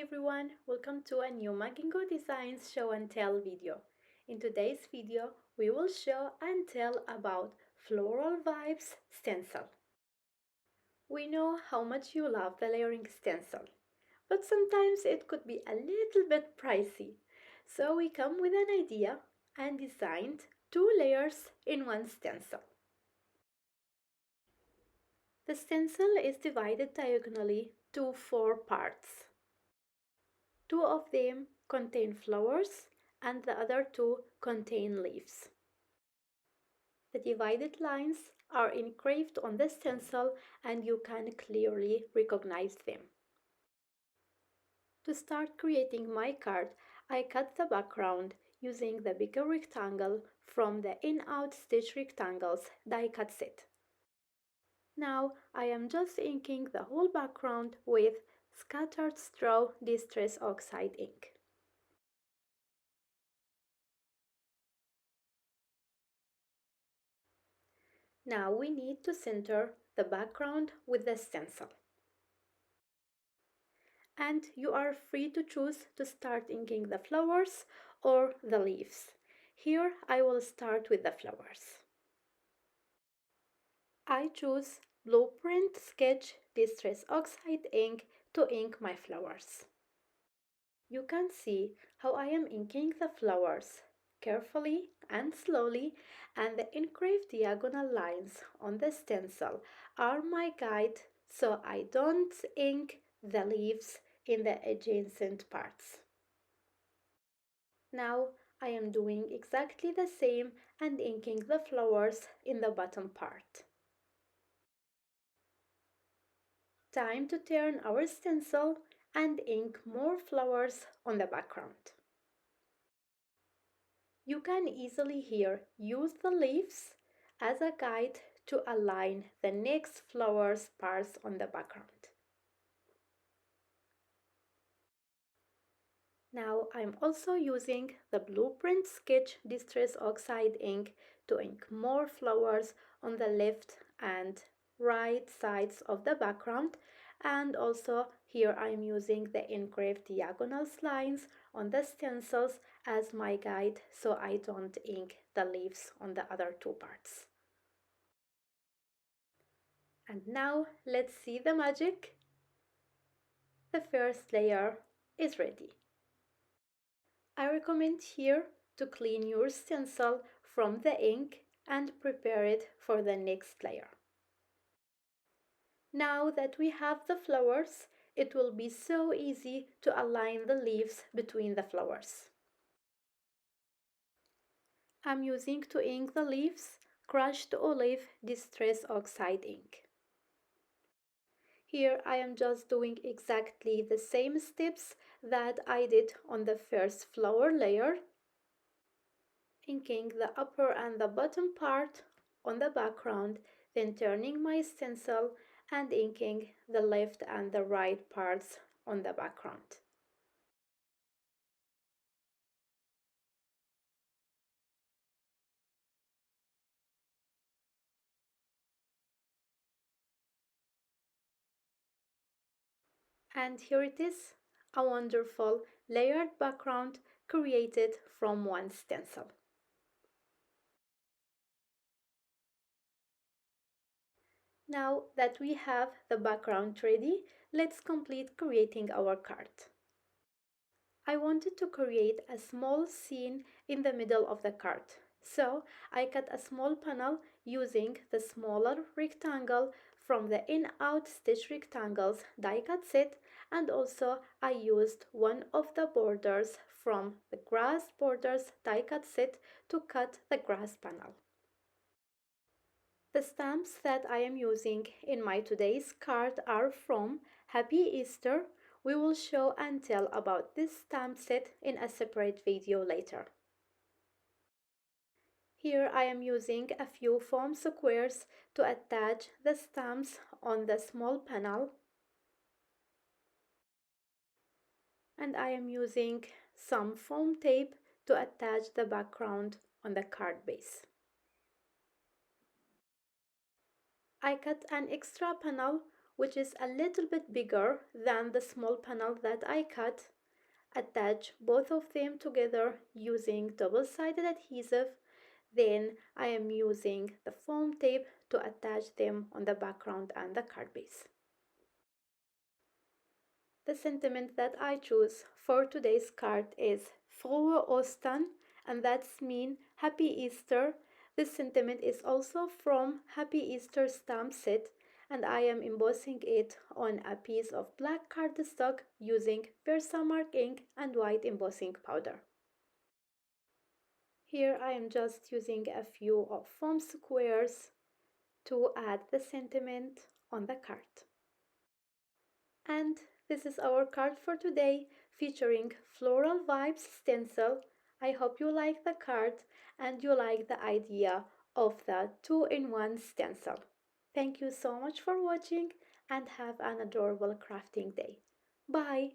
everyone, welcome to a new Magengo Designs show and tell video. In today's video, we will show and tell about Floral Vibes stencil. We know how much you love the layering stencil, but sometimes it could be a little bit pricey. So we come with an idea and designed 2 layers in one stencil. The stencil is divided diagonally to 4 parts. 2 of them contain flowers and the other 2 contain leaves. The divided lines are engraved on the stencil and you can clearly recognize them. To start creating my card, I cut the background using the bigger rectangle from the in-out stitch rectangles die cut set. Now I am just inking the whole background with scattered straw distress oxide ink. Now we need to center the background with the stencil. And you are free to choose to start inking the flowers or the leaves. Here I will start with the flowers. I choose Blueprint Sketch Distress Oxide ink to ink my flowers. You can see how I am inking the flowers carefully and slowly, and the engraved diagonal lines on the stencil are my guide so I don't ink the leaves in the adjacent parts. Now I am doing exactly the same and inking the flowers in the bottom part. Time to turn our stencil and ink more flowers on the background. You can easily here use the leaves as a guide to align the next flower's parts on the background. Now I'm also using the Blueprint Sketch Distress Oxide ink to ink more flowers on the left and right sides of the background, and also here I'm using the engraved diagonal lines on the stencils as my guide so I don't ink the leaves on the other 2 parts. And now let's see the magic. The first layer is ready. I recommend here to clean your stencil from the ink and prepare it for the next layer. Now that we have the flowers, it will be so easy to align the leaves between the flowers. I'm using to ink the leaves crushed olive distress oxide ink. Here I am just doing exactly the same steps that I did on the first flower layer, inking the upper and the bottom part on the background, then turning my stencil and inking the left and the right parts on the background. And here it is, a wonderful layered background created from one stencil. Now that we have the background ready, let's complete creating our card. I wanted to create a small scene in the middle of the card, so I cut a small panel using the smaller rectangle from the in-out stitch rectangles die cut set, and also I used one of the borders from the grass borders die cut set to cut the grass panel. The stamps that I am using in my today's card are from Happy Easter. We will show and tell about this stamp set in a separate video later. Here I am using a few foam squares to attach the stamps on the small panel, and I am using some foam tape to attach the background on the card base. I cut an extra panel which is a little bit bigger than the small panel that I cut. Attach both of them together using double-sided adhesive. Then I am using the foam tape to attach them on the background and the card base. The sentiment that I choose for today's card is Frohe Ostern, and that's mean Happy Easter. This sentiment is also from Happy Easter stamp set, and I am embossing it on a piece of black cardstock using Versamark ink and white embossing powder. Here I am just using a few of foam squares to add the sentiment on the card. And this is our card for today featuring Floral Vibes stencil. I hope you like the card and you like the idea of the 2-in-1 stencil. Thank you so much for watching and have an adorable crafting day. Bye!